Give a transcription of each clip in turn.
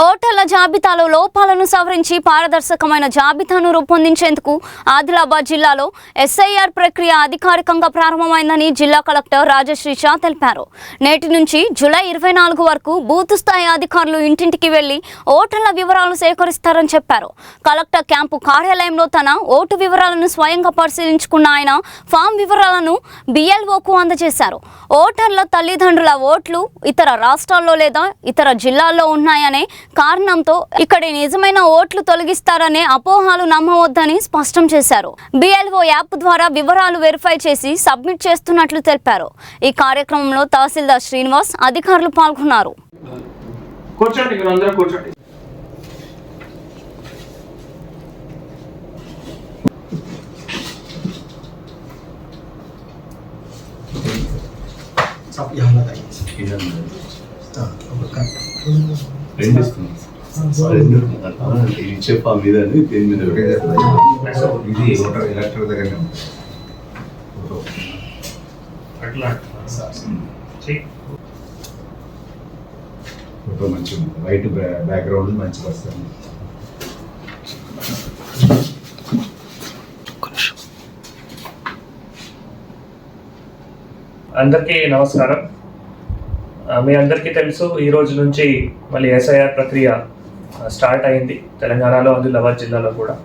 ఓటర్ల జాబితాలో లోపాలను సవరించి పారదర్శకమైన జాబితాను రూపొందించేందుకు ఆదిలాబాద్ జిల్లాలో ఎస్ఐఆర్ ప్రక్రియ అధికారికంగా ప్రారంభమైందని జిల్లా కలెక్టర్ రాజశ్రీ షా తెలిపారు. నేటి నుంచి జూలై 24 వరకు బూత్ స్థాయి అధికారులు ఇంటింటికి వెళ్లి ఓటర్ల వివరాలు సేకరిస్తారని చెప్పారు. కలెక్టర్ క్యాంపు కార్యాలయంలో తన ఓటు వివరాలను స్వయంగా పరిశీలించుకున్న ఆయన ఫామ్ వివరాలను BLOకు అందజేశారు. ఓటర్ల తల్లిదండ్రుల ఓట్లు ఇతర రాష్ట్రాల్లో లేదా ఇతర జిల్లాల్లో ఉన్నాయనే కారణంతో ఇక్కడి నిజమైన ఓట్లు తొలగిస్తారనే అపోహలు నమ్మవద్దని స్పష్టం చేశారు. BLO యాప్ ద్వారా వివరాలు వెరిఫై చేసి సబ్మిట్ చేస్తున్నట్లు తెలిపారు. ఈ కార్యక్రమంలో తహసీల్దార్ శ్రీనివాస్ అధికారులు పాల్గొన్నారు. ఇచ్చే ఫామ్ మీద దేని మీద ఇది ఓటర్ ఎలక్టర్ దగ్గర ఫోటో మంచిగా ఉంది, వైట్ బ్యాక్గ్రౌండ్ మంచిగా వస్తుంది. అందరికీ నమస్కారం. మీ అందరికీ తెలుసు, ఈ రోజు నుంచి మళ్ళీ SIR ప్రక్రియ స్టార్ట్ అయింది తెలంగాణలో, ఆదిలాబాద్ జిల్లాలో కూడా.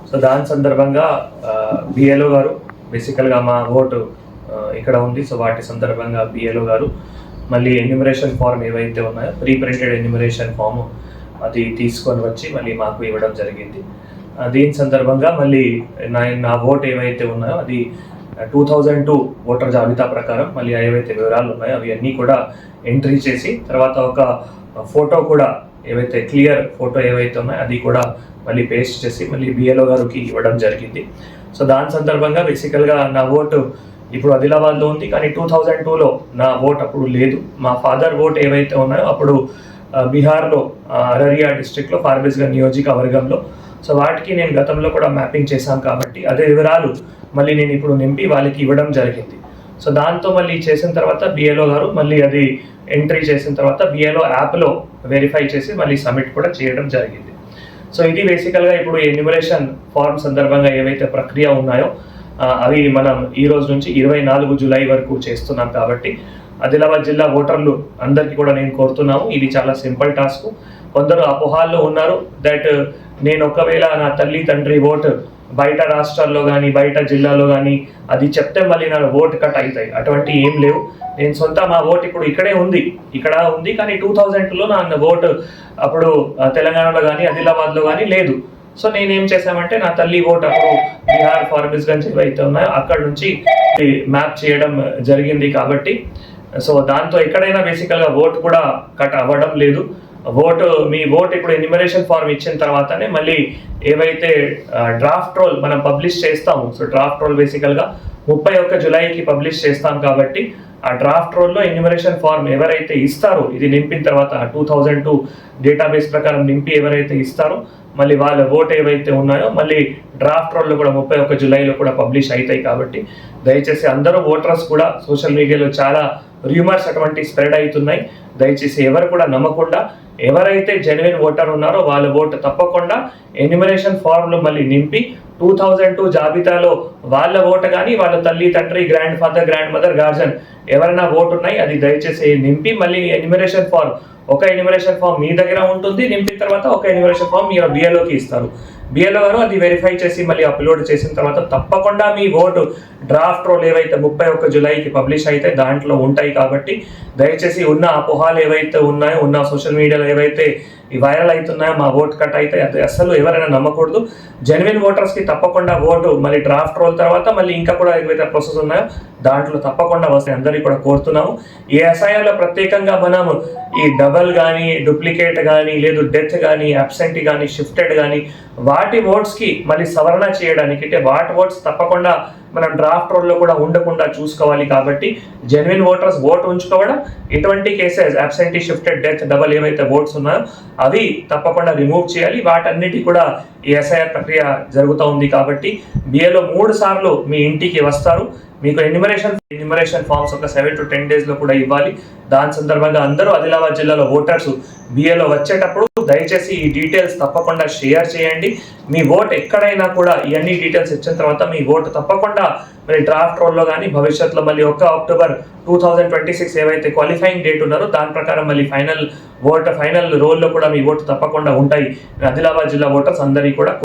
సో దాని సందర్భంగా BLO గారు బేసికల్గా మా ఓటు ఇక్కడ ఉంది. సో వాటి సందర్భంగా BLO గారు మళ్ళీ ఎన్యూమరేషన్ ఫామ్ ఏవైతే ఉన్నాయో ప్రింటెడ్ ఎన్యూమరేషన్ ఫామ్ అది తీసుకొని వచ్చి మళ్ళీ మాకు ఇవ్వడం జరిగింది. దీని సందర్భంగా మళ్ళీ నా ఓటు ఏవైతే ఉన్నాయో అది 2002 ఓటర్ జాబితా ప్రకారం మళ్ళీ ఏవైతే వివరాలు ఉన్నాయో అవి అన్నీ కూడా ఎంట్రీ చేసి తర్వాత ఒక ఫోటో కూడా ఏవైతే క్లియర్ ఫోటో ఏవైతే ఉన్నాయో అది కూడా మళ్ళీ పేస్ట్ చేసి మళ్ళీ BLO గారికి ఇవ్వడం జరిగింది. సో దాని సందర్భంగా బేసికల్గా నా ఓటు ఇప్పుడు ఆదిలాబాద్లో ఉంది, కానీ 2002లో నా ఓట్ అప్పుడు లేదు. మా ఫాదర్ ఓట్ ఏవైతే ఉన్నాయో అప్పుడు బీహార్లో అరరియా డిస్ట్రిక్ట్లో ఫార్బిస్గంజ్ నియోజకవర్గంలో. సో వాటికి నేను గతంలో కూడా మ్యాపింగ్ చేశాం కాబట్టి అదే వివరాలు మళ్ళీ నేను ఇప్పుడు నింపి వాళ్ళకి ఇవ్వడం జరిగింది. సో దాంతో మళ్ళీ చేసిన తర్వాత BLO గారు మళ్ళీ అది ఎంట్రీ చేసిన తర్వాత BLO యాప్లో వెరిఫై చేసి మళ్ళీ సబ్మిట్ కూడా చేయడం జరిగింది. సో ఇది బేసికల్గా ఇప్పుడు ఎన్యూమరేషన్ ఫార్మ్ సందర్భంగా ఏవైతే ప్రక్రియ ఉన్నాయో అవి మనం ఈ రోజు నుంచి 24 జూలై వరకు చేస్తున్నాం. కాబట్టి ఆదిలాబాద్ జిల్లా ఓటర్లు అందరికీ కూడా నేను కోరుతున్నాము, ఇది చాలా సింపుల్ టాస్క్. కొందరు అపోహాల్లో ఉన్నారు దట్ నేను ఒకవేళ నా తల్లి తండ్రి ఓటు బయట రాష్ట్రాల్లో కానీ బయట జిల్లాలో కానీ అది చెప్తే మళ్ళీ నా ఓటు కట్ అవుతాయి. అటువంటి ఏం లేవు. నేను సొంత మా ఓటు ఇప్పుడు ఇక్కడ ఉంది, కానీ 2002లో నా ఓటు అప్పుడు తెలంగాణలో కానీ ఆదిలాబాద్లో కానీ లేదు. సో నేనేం చేశామంటే నా తల్లి ఓటు అప్పుడు బీహార్ ఫార్బిస్గంజ్ ఏవైతే ఉన్నాయో అక్కడ నుంచి మ్యాప్ చేయడం జరిగింది. కాబట్టి సో దాంతో ఎక్కడైనా బేసికల్గా ఓటు కూడా కట్ అవ్వడం లేదు. మీ ఓటు ఇప్పుడు ఎన్యూమరేషన్ ఫార్మ్ ఇచ్చిన తర్వాతనే మళ్ళీ ఏవైతే డ్రాఫ్ట్ రోల్ మనం పబ్లిష్ చేస్తాము. సో డ్రాఫ్ట్ రోల్ బేసికల్గా 31 జూలైకి పబ్లిష్ చేస్తాం. కాబట్టి ఆ డ్రాఫ్ట్ రోల్లో ఎన్యూమరేషన్ ఫార్మ్ ఎవరైతే ఇస్తారో ఇది నింపిన తర్వాత 2002 డేటాబేస్ ప్రకారం నింపి ఎవరైతే ఇస్తారో మళ్ళీ వాళ్ళ ఓటు ఏవైతే ఉన్నాయో మళ్ళీ డ్రాఫ్ట్ రోల్లో కూడా 31 జూలైలో కూడా పబ్లిష్ అవుతాయి. కాబట్టి దయచేసి అందరూ ఓటర్స్ కూడా సోషల్ మీడియాలో చాలా రూమర్స్ అటువంటి స్ప్రెడ్ అవుతున్నాయి. దయచేసి ఎవరు కూడా నమ్మకుండా ఎవరైతే జెన్యున్ ఓటర్ ఉన్నారో వాళ్ళ ఓటు తప్పకుండా ఎన్యూమరేషన్ ఫార్మ్లో మళ్ళీ నింపి 2002 జాబితాలో వాళ్ళ ఓటు కానీ వాళ్ళ తల్లి తండ్రి గ్రాండ్ ఫాదర్ గ్రాండ్ మదర్ గార్జన్ ఎవరైనా ఓటు ఉన్నాయి అది దయచేసి నింపి మళ్ళీ ఎన్యూమరేషన్ ఫార్మ్ ఒక ఎన్యూమరేషన్ ఫామ్ మీ దగ్గర ఉంటుంది. నింపిన తర్వాత ఒక ఎన్యూమరేషన్ ఫామ్ మీరు BLOకి ఇస్తారు. BLO గారు అది వెరిఫై చేసి మళ్ళీ అప్లోడ్ చేసిన తర్వాత తప్పకుండా మీ ఓటు డ్రాఫ్ట్ రోల్ ఏవైతే 31 జూలైకి పబ్లిష్ అయితే దాంట్లో ఉంటాయి. కాబట్టి దయచేసి ఉన్న అపోహాలు ఏవైతే ఉన్నాయో ఉన్న సోషల్ మీడియాలో ఏవైతే వైరల్ అవుతున్నాయో మా ఓటు కట్ అయితే అది అసలు ఎవరైనా నమ్మకూడదు. జెన్యున్ ఓటర్స్కి తప్పకుండా ఓటు మళ్ళీ డ్రాఫ్ట్ రోల్ తర్వాత మళ్ళీ ఇంకా కూడా ఏవైతే ప్రాసెస్ ఉన్నాయో దాంట్లో తప్పకుండా వస్తాయి. అందరికీ కూడా కోరుతున్నాము. ఈ SIRలో ప్రత్యేకంగా మనం ఈ డబల్ కానీ డూప్లికేట్ కానీ లేదు డెత్ కానీ అబ్సెంటీ కానీ షిఫ్టెడ్ కానీ వాటి ఓట్స్కి మళ్ళీ సవరణ చేయడానికి అంటే వాటి ఓట్స్ తప్పకుండా మనం డ్రాఫ్ట్ రోల్లో కూడా ఉండకుండా చూసుకోవాలి. కాబట్టి జెన్యున్ ఓటర్స్ ఓటు ఉంచుకోవడం, ఇటువంటి cases absentee shifted death double ఏవైతే ఓట్స్ ఉన్నాయో అవి తప్పకుండా రిమూవ్ చేయాలి. వాటన్నిటి కూడా ఈ SIR ప్రక్రియ జరుగుతూ ఉంది. కాబట్టి BLO 3 సార్లు మీ ఇంటికి వస్తారు. మీకు ఎన్యుమరేషన్ ఫామ్స్ ఒక 7 to 10 days లో కూడా ఇవ్వాలి. దాని సందర్భంగా అందరూ ఆదిలాబాద్ జిల్లాలో ఓటర్స్ బిఏలో వచ్చేటప్పుడు దయచేసి ఈ డీటెయిల్స్ తప్పకుండా షేర్ చేయండి. మీ ఓట్ ఎక్కడైనా కూడా ఇవన్నీ డీటెయిల్స్ ఇచ్చిన తర్వాత మీ ఓటు తప్పకుండా మరి డ్రాఫ్ట్ రోల్లో కానీ భవిష్యత్తులో మళ్ళీ 1 అక్టోబర్ 2026 ఏవైతే క్వాలిఫైయింగ్ డేట్ ఉన్నారో దాని ప్రకారం మళ్ళీ ఫైనల్ రోల్లో కూడా మీ ఓటు తప్పకుండా ఉంటాయి. ఆదిలాబాద్ జిల్లా ఓటర్స్ అందరికీ కూడా